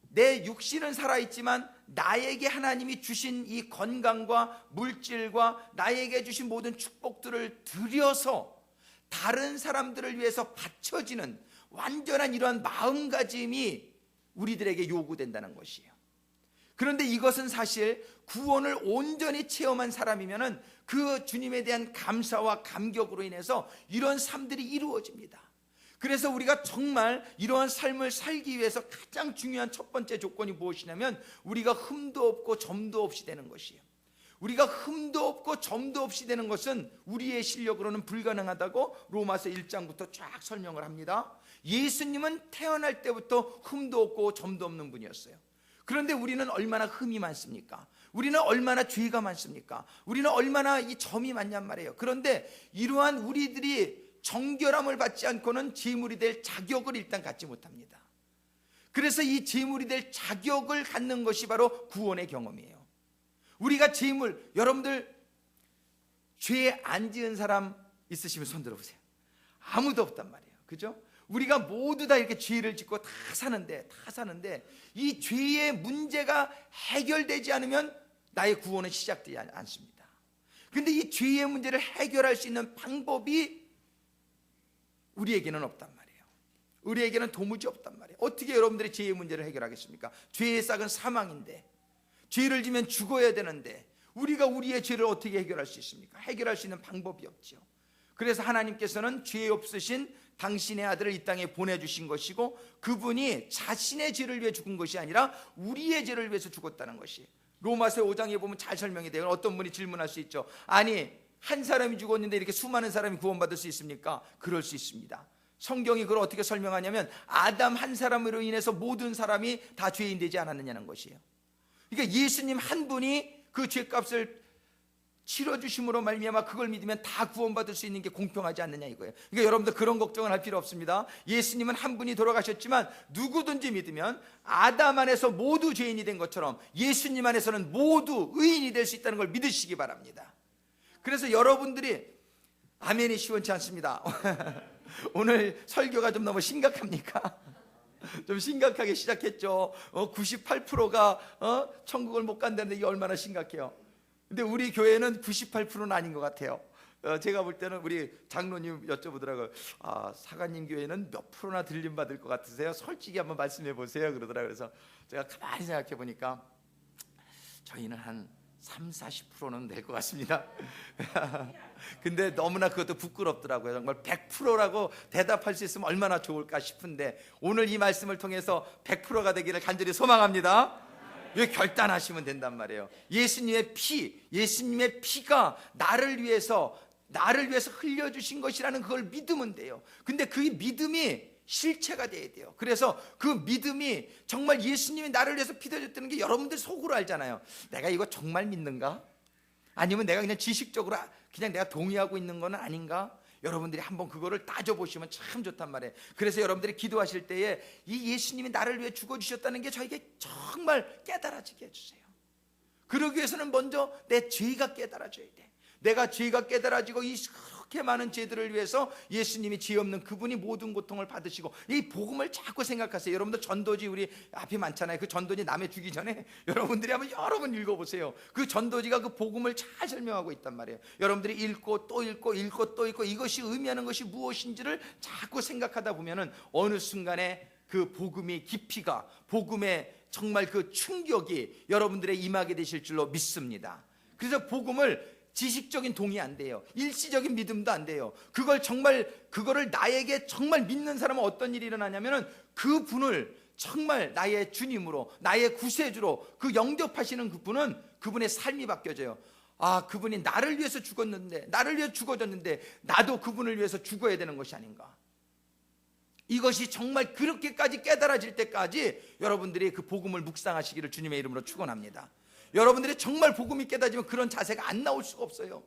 내 육신은 살아있지만 나에게 하나님이 주신 이 건강과 물질과 나에게 주신 모든 축복들을 드려서 다른 사람들을 위해서 바쳐지는 완전한 이러한 마음가짐이 우리들에게 요구된다는 것이에요. 그런데 이것은 사실 구원을 온전히 체험한 사람이면은 그 주님에 대한 감사와 감격으로 인해서 이런 삶들이 이루어집니다. 그래서 우리가 정말 이러한 삶을 살기 위해서 가장 중요한 첫 번째 조건이 무엇이냐면, 우리가 흠도 없고 점도 없이 되는 것이에요. 우리가 흠도 없고 점도 없이 되는 것은 우리의 실력으로는 불가능하다고 로마서 1장부터 쫙 설명을 합니다. 예수님은 태어날 때부터 흠도 없고 점도 없는 분이었어요. 그런데 우리는 얼마나 흠이 많습니까? 우리는 얼마나 죄가 많습니까? 우리는 얼마나 이 점이 많냔 말이에요. 그런데 이러한 우리들이 정결함을 받지 않고는 제물이 될 자격을 일단 갖지 못합니다. 그래서 이 제물이 될 자격을 갖는 것이 바로 구원의 경험이에요. 우리가 제물, 여러분들 죄 안 지은 사람 있으시면 손 들어보세요. 아무도 없단 말이에요. 그죠? 우리가 모두 다 이렇게 죄를 짓고 다 사는데 이 죄의 문제가 해결되지 않으면 나의 구원은 시작되지 않습니다. 그런데 이 죄의 문제를 해결할 수 있는 방법이 우리에게는 없단 말이에요. 우리에게는 도무지 없단 말이에요. 어떻게 여러분들이 죄의 문제를 해결하겠습니까? 죄의 싹은 사망인데, 죄를 지면 죽어야 되는데 우리가 우리의 죄를 어떻게 해결할 수 있습니까? 해결할 수 있는 방법이 없죠. 그래서 하나님께서는 죄 없으신 당신의 아들을 이 땅에 보내주신 것이고, 그분이 자신의 죄를 위해 죽은 것이 아니라 우리의 죄를 위해서 죽었다는 것이 로마서 5장에 보면 잘 설명이 돼요. 어떤 분이 질문할 수 있죠. 아니, 한 사람이 죽었는데 이렇게 수많은 사람이 구원받을 수 있습니까? 그럴 수 있습니다. 성경이 그걸 어떻게 설명하냐면, 아담 한 사람으로 인해서 모든 사람이 다 죄인 되지 않았느냐는 것이에요. 그러니까 예수님 한 분이 그 죄값을 치러주심으로 말미암아 그걸 믿으면 다 구원받을 수 있는 게 공평하지 않느냐 이거예요. 그러니까 여러분들 그런 걱정을 할 필요 없습니다. 예수님은 한 분이 돌아가셨지만 누구든지 믿으면 아담 안에서 모두 죄인이 된 것처럼 예수님 안에서는 모두 의인이 될 수 있다는 걸 믿으시기 바랍니다. 그래서 여러분들이 아멘이 시원치 않습니다. 오늘 설교가 좀 너무 심각합니까? 좀 심각하게 시작했죠. 98%가 천국을 못 간다는데 이게 얼마나 심각해요. 근데 우리 교회는 98%는 아닌 것 같아요. 제가 볼 때는 우리 장로님 여쭤보더라고요. 사관님 교회는 몇 프로나 들림 받을 것 같으세요? 솔직히 한번 말씀해 보세요 그러더라고요. 그래서 제가 가만히 생각해 보니까 저희는 한 30-40%는 될 것 같습니다. 근데 너무나 그것도 부끄럽더라고요. 정말 100%라고 대답할 수 있으면 얼마나 좋을까 싶은데, 오늘 이 말씀을 통해서 100%가 되기를 간절히 소망합니다. 왜 결단하시면 된단 말이에요. 예수님의 피가 나를 위해서 흘려주신 것이라는 그걸 믿으면 돼요. 근데 그 믿음이 실체가 돼야 돼요. 그래서 그 믿음이 정말 예수님이 나를 위해서 피 흘렸다는 게 여러분들 속으로 알잖아요. 내가 이거 정말 믿는가? 아니면 내가 그냥 지식적으로 그냥 내가 동의하고 있는 건 아닌가? 여러분들이 한번 그거를 따져보시면 참 좋단 말이에요. 그래서 여러분들이 기도하실 때에 이 예수님이 나를 위해 죽어주셨다는 게 저에게 정말 깨달아지게 해주세요. 그러기 위해서는 먼저 내 죄가 깨달아져야 돼. 내가 죄가 깨달아지고 이 그렇게 많은 죄들을 위해서 예수님이 죄 없는 그분이 모든 고통을 받으시고, 이 복음을 자꾸 생각하세요. 여러분들 전도지 우리 앞이 많잖아요. 그 전도지 남의 주기 전에 여러분들이 한번 여러 번 읽어보세요. 그 전도지가 그 복음을 잘 설명하고 있단 말이에요. 여러분들이 읽고 또 읽고 읽고 또 읽고 이것이 의미하는 것이 무엇인지를 자꾸 생각하다 보면은 어느 순간에 그 복음의 깊이가, 복음의 정말 그 충격이 여러분들의 임하게 되실 줄로 믿습니다. 그래서 복음을 지식적인 동의 안 돼요. 일시적인 믿음도 안 돼요. 그거를 나에게 정말 믿는 사람은 어떤 일이 일어나냐면은 그 분을 정말 나의 주님으로, 나의 구세주로 그 영접하시는 그분은 그분의 삶이 바뀌어져요. 아, 그분이 나를 위해서 죽었는데, 나를 위해서 죽어졌는데 나도 그분을 위해서 죽어야 되는 것이 아닌가. 이것이 정말 그렇게까지 깨달아질 때까지 여러분들이 그 복음을 묵상하시기를 주님의 이름으로 축원합니다. 여러분들이 정말 복음이 깨달아지면 그런 자세가 안 나올 수가 없어요.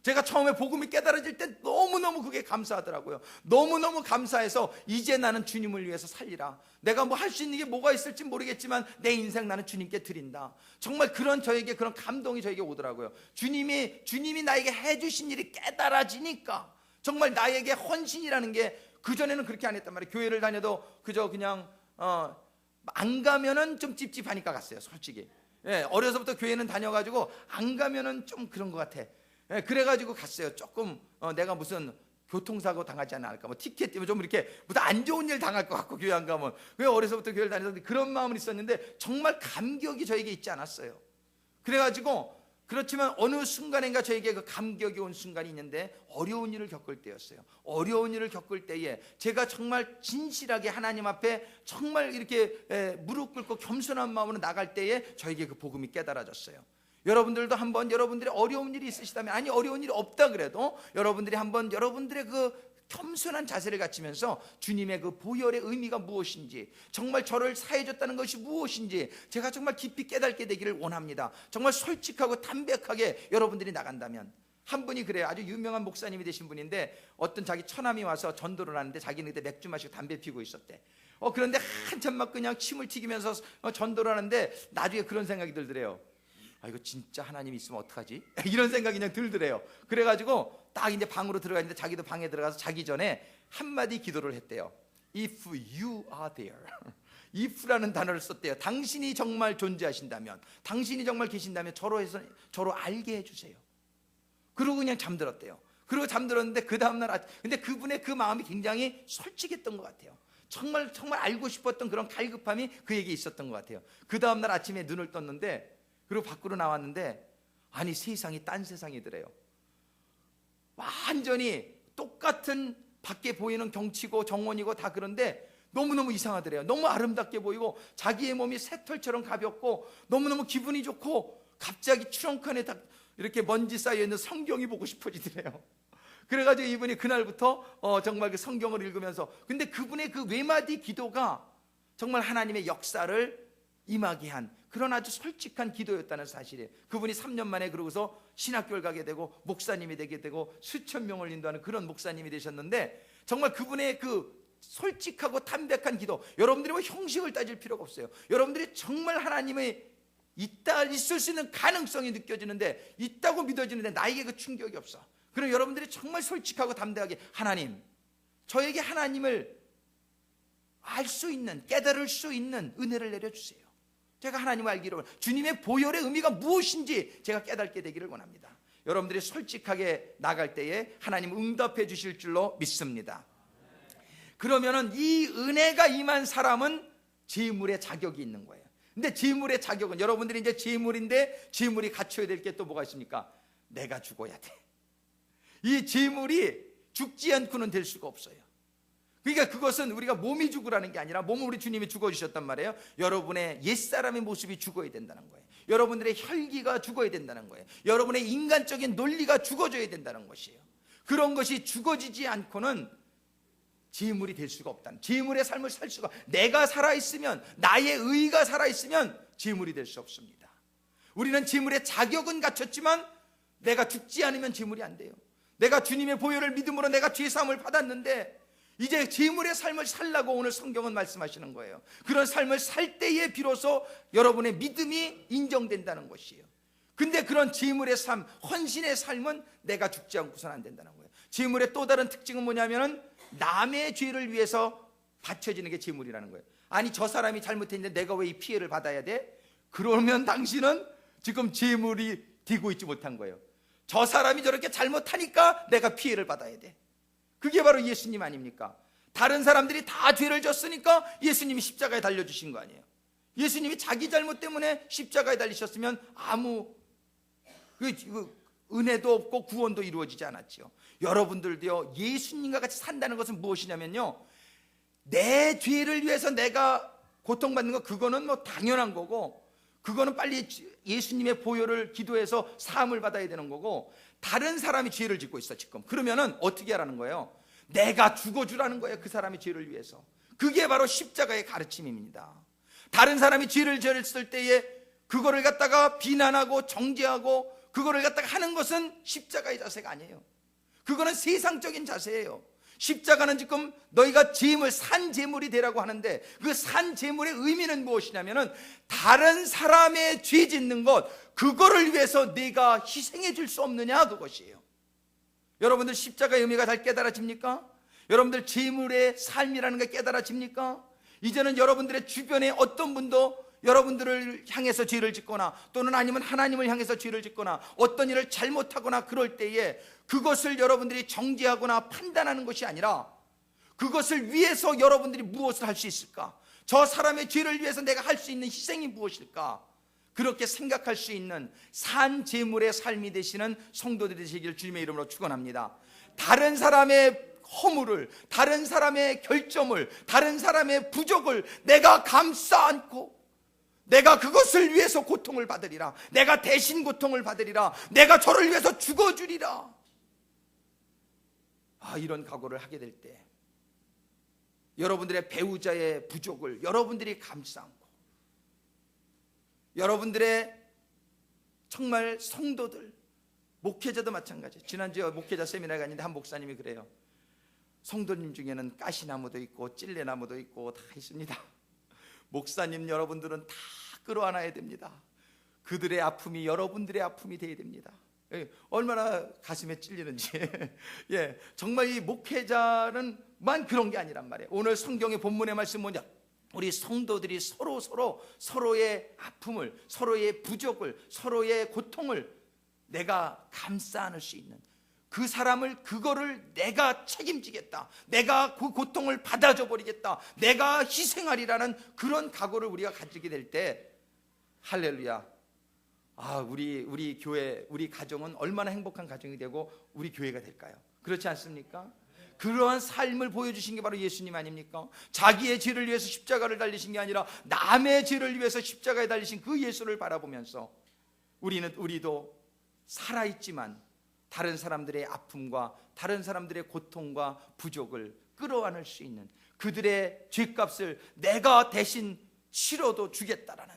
제가 처음에 복음이 깨달아질 때 너무너무 그게 감사하더라고요. 너무너무 감사해서 이제 나는 주님을 위해서 살리라. 내가 뭐 할 수 있는 게 뭐가 있을지 모르겠지만 내 인생 나는 주님께 드린다. 정말 저에게 그런 감동이 저에게 오더라고요. 주님이 나에게 해주신 일이 깨달아지니까 정말 나에게 헌신이라는 게, 그전에는 그렇게 안 했단 말이에요. 교회를 다녀도 그냥 안 가면은 좀 찝찝하니까 갔어요, 솔직히. 예, 어려서부터 교회는 다녀가지고 안 가면은 좀 그런 것 같아. 예, 그래가지고 갔어요. 조금 내가 무슨 교통사고 당하지 않을까, 뭐 티켓 때문에 좀 이렇게 무슨 안 좋은 일 당할 것 같고 교회 안 가면. 왜 어려서부터 교회를 다녔는데 그런 마음은 있었는데 정말 감격이 저에게 있지 않았어요. 그래가지고 그렇지만 어느 순간인가 저에게 그 감격이 온 순간이 있는데 어려운 일을 겪을 때였어요. 어려운 일을 겪을 때에 제가 정말 진실하게 하나님 앞에 정말 이렇게 무릎 꿇고 겸손한 마음으로 나갈 때에 저에게 그 복음이 깨달아졌어요. 여러분들도 한번 여러분들의 어려운 일이 있으시다면, 아니 어려운 일이 없다 그래도 여러분들이 한번 여러분들의 그 겸손한 자세를 갖추면서 주님의 그 보혈의 의미가 무엇인지, 정말 저를 사해줬다는 것이 무엇인지 제가 정말 깊이 깨닫게 되기를 원합니다. 정말 솔직하고 담백하게 여러분들이 나간다면. 한 분이 그래요. 아주 유명한 목사님이 되신 분인데 어떤 자기 처남이 와서 전도를 하는데 자기는 그때 맥주 마시고 담배 피우고 있었대. 그런데 한참 막 그냥 침을 튀기면서 전도를 하는데 나중에 그런 생각이 들더래요. 아, 이거 진짜 하나님 있으면 어떡하지? 이런 생각이 그냥 들더래요. 그래가지고 딱 이제 방으로 들어가는데 자기도 방에 들어가서 자기 전에 한마디 기도를 했대요. If you are there. if라는 단어를 썼대요. 당신이 정말 존재하신다면, 당신이 정말 계신다면 저로 알게 해주세요. 그러고 그냥 잠들었대요. 그리고 잠들었는데 그 다음날 근데 그분의 그 마음이 굉장히 솔직했던 것 같아요. 정말 알고 싶었던 그런 갈급함이 그에게 있었던 것 같아요. 그 다음날 아침에 눈을 떴는데, 그리고 밖으로 나왔는데 아니 세상이 딴 세상이더래요. 완전히 똑같은 밖에 보이는 경치고 정원이고 다 그런데 너무너무 이상하더래요. 너무 아름답게 보이고 자기의 몸이 새털처럼 가볍고 너무너무 기분이 좋고 갑자기 트렁크 안에 다 이렇게 먼지 쌓여있는 성경이 보고 싶어지더래요. 그래가지고 이분이 그날부터 정말 그 성경을 읽으면서, 근데 그분의 그 외마디 기도가 정말 하나님의 역사를 임하게 한 그런 아주 솔직한 기도였다는 사실이에요. 그분이 3년 만에 그러고서 신학교를 가게 되고 목사님이 되게 되고 수천 명을 인도하는 그런 목사님이 되셨는데, 정말 그분의 그 솔직하고 담백한 기도, 여러분들이 뭐 형식을 따질 필요가 없어요. 여러분들이 정말 하나님의 있을 수 있는 가능성이 느껴지는데, 있다고 믿어지는데 나에게 그 충격이 없어. 그럼 여러분들이 정말 솔직하고 담대하게, 하나님, 저에게 하나님을 알 수 있는, 깨달을 수 있는 은혜를 내려주세요. 제가 하나님을 알기로, 주님의 보혈의 의미가 무엇인지 제가 깨닫게 되기를 원합니다. 여러분들이 솔직하게 나갈 때에 하나님 응답해 주실 줄로 믿습니다. 그러면은 이 은혜가 임한 사람은 제물의 자격이 있는 거예요. 근데 제물의 자격은, 여러분들이 이제 제물인데 제물이 갖춰야 될 게 또 뭐가 있습니까? 내가 죽어야 돼. 이 제물이 죽지 않고는 될 수가 없어요. 그러니까 그것은 우리가 몸이 죽으라는 게 아니라, 몸은 우리 주님이 죽어주셨단 말이에요. 여러분의 옛사람의 모습이 죽어야 된다는 거예요. 여러분들의 혈기가 죽어야 된다는 거예요. 여러분의 인간적인 논리가 죽어져야 된다는 것이에요. 그런 것이 죽어지지 않고는 제물이 될 수가 없다는, 제물의 삶을 살 수가, 내가 살아있으면, 나의 의가 살아있으면 제물이 될 수 없습니다. 우리는 제물의 자격은 갖췄지만 내가 죽지 않으면 제물이 안 돼요. 내가 주님의 보혈을 믿음으로 내가 죄사함을 받았는데 이제 제물의 삶을 살라고 오늘 성경은 말씀하시는 거예요. 그런 삶을 살 때에 비로소 여러분의 믿음이 인정된다는 것이에요. 근데 그런 제물의 삶, 헌신의 삶은 내가 죽지 않고서는 안 된다는 거예요. 재물의 또 다른 특징은 뭐냐면은 남의 죄를 위해서 바쳐지는 게 재물이라는 거예요. 아니, 저 사람이 잘못했는데 내가 왜 이 피해를 받아야 돼? 그러면 당신은 지금 재물이 되고 있지 못한 거예요. 저 사람이 저렇게 잘못하니까 내가 피해를 받아야 돼. 그게 바로 예수님 아닙니까? 다른 사람들이 다 죄를 졌으니까 예수님이 십자가에 달려주신 거 아니에요. 예수님이 자기 잘못 때문에 십자가에 달리셨으면 아무 은혜도 없고 구원도 이루어지지 않았죠. 여러분들도요, 예수님과 같이 산다는 것은 무엇이냐면요, 내 죄를 위해서 내가 고통받는 거, 그거는 뭐 당연한 거고, 그거는 빨리 예수님의 보혈을 기도해서 사함을 받아야 되는 거고, 다른 사람이 죄를 짓고 있어 지금. 그러면은 어떻게 하라는 거예요? 내가 죽어주라는 거예요, 그 사람의 죄를 위해서. 그게 바로 십자가의 가르침입니다. 다른 사람이 죄를 지었을 때에 그거를 갖다가 비난하고 정죄하고 그거를 갖다가 하는 것은 십자가의 자세가 아니에요. 그거는 세상적인 자세예요. 십자가는 지금 너희가 재물, 산 재물이 되라고 하는데, 그 산 재물의 의미는 무엇이냐면은 다른 사람의 죄 짓는 것, 그거를 위해서 네가 희생해 줄 수 없느냐, 그것이에요. 여러분들 십자가의 의미가 잘 깨달아집니까? 여러분들 재물의 삶이라는 게 깨달아집니까? 이제는 여러분들의 주변에 어떤 분도 여러분들을 향해서 죄를 짓거나 또는 아니면 하나님을 향해서 죄를 짓거나 어떤 일을 잘못하거나 그럴 때에 그것을 여러분들이 정죄하거나 판단하는 것이 아니라 그것을 위해서 여러분들이 무엇을 할 수 있을까? 저 사람의 죄를 위해서 내가 할 수 있는 희생이 무엇일까? 그렇게 생각할 수 있는 산 제물의 삶이 되시는 성도들이 되시기를 주님의 이름으로 축원합니다. 다른 사람의 허물을, 다른 사람의 결점을, 다른 사람의 부족을 내가 감싸 안고 내가 그것을 위해서 고통을 받으리라, 내가 대신 고통을 받으리라, 내가 저를 위해서 죽어주리라, 이런 각오를 하게 될 때 여러분들의 배우자의 부족을 여러분들이 감싸 안고, 여러분들의 정말 성도들, 목회자도 마찬가지. 지난주에 목회자 세미나에 갔는데 한 목사님이 그래요. 성도님 중에는 가시나무도 있고 찔레나무도 있고 다 있습니다. 목사님 여러분들은 다 끌어안아야 됩니다. 그들의 아픔이 여러분들의 아픔이 되어야 됩니다. 얼마나 가슴에 찔리는지. 정말 이 목회자는만 그런 게 아니란 말이에요. 오늘 성경의 본문의 말씀 뭐냐? 우리 성도들이 서로의 아픔을, 서로의 부족을, 서로의 고통을 내가 감싸 안을 수 있는, 그 사람을, 그거를 내가 책임지겠다, 내가 그 고통을 받아줘 버리겠다, 내가 희생하리라는 그런 각오를 우리가 가지게 될 때, 할렐루야, 우리 교회, 우리 가정은 얼마나 행복한 가정이 되고 우리 교회가 될까요? 그렇지 않습니까? 그러한 삶을 보여주신 게 바로 예수님 아닙니까? 자기의 죄를 위해서 십자가를 달리신 게 아니라 남의 죄를 위해서 십자가에 달리신 그 예수를 바라보면서 우리도 살아있지만 다른 사람들의 아픔과 다른 사람들의 고통과 부족을 끌어안을 수 있는, 그들의 죄값을 내가 대신 치러도 주겠다라는,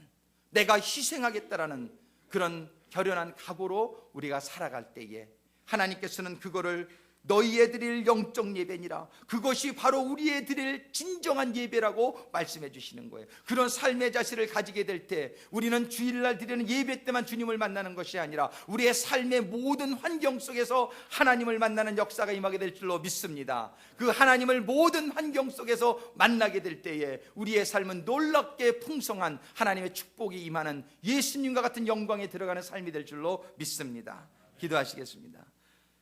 내가 희생하겠다라는 그런 결연한 각오로 우리가 살아갈 때에 하나님께서는 그거를 너희에 드릴 영적 예배니라, 그것이 바로 우리에 드릴 진정한 예배라고 말씀해 주시는 거예요. 그런 삶의 자세를 가지게 될 때 우리는 주일날 드리는 예배 때만 주님을 만나는 것이 아니라 우리의 삶의 모든 환경 속에서 하나님을 만나는 역사가 임하게 될 줄로 믿습니다. 그 하나님을 모든 환경 속에서 만나게 될 때에 우리의 삶은 놀랍게 풍성한 하나님의 축복이 임하는 예수님과 같은 영광에 들어가는 삶이 될 줄로 믿습니다. 기도하시겠습니다.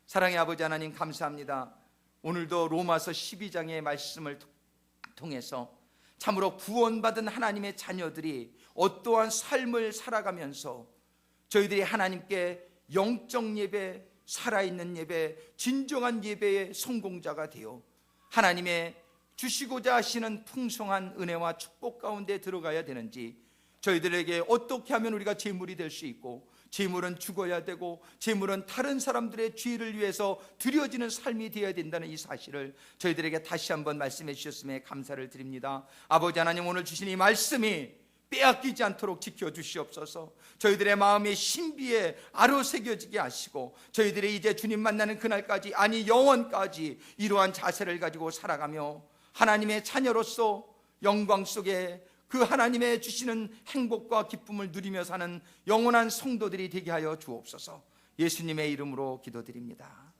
사랑의 아버지 하나님, 감사합니다. 오늘도 로마서 12장의 말씀을 통해서 참으로 구원받은 하나님의 자녀들이 어떠한 삶을 살아가면서 저희들이 하나님께 영적 예배, 살아있는 예배, 진정한 예배의 성공자가 되어 하나님의 주시고자 하시는 풍성한 은혜와 축복 가운데 들어가야 되는지, 저희들에게 어떻게 하면 우리가 제물이 될 수 있고, 재물은 죽어야 되고 재물은 다른 사람들의 죄를 위해서 드려지는 삶이 되어야 된다는 이 사실을 저희들에게 다시 한번 말씀해 주셨음에 감사를 드립니다. 아버지 하나님, 오늘 주신 이 말씀이 빼앗기지 않도록 지켜주시옵소서. 저희들의 마음의 신비에 아로새겨지게 하시고 저희들이 이제 주님 만나는 그날까지, 아니 영원까지 이러한 자세를 가지고 살아가며 하나님의 자녀로서 영광 속에 그 하나님의 주시는 행복과 기쁨을 누리며 사는 영원한 성도들이 되게 하여 주옵소서. 예수님의 이름으로 기도드립니다.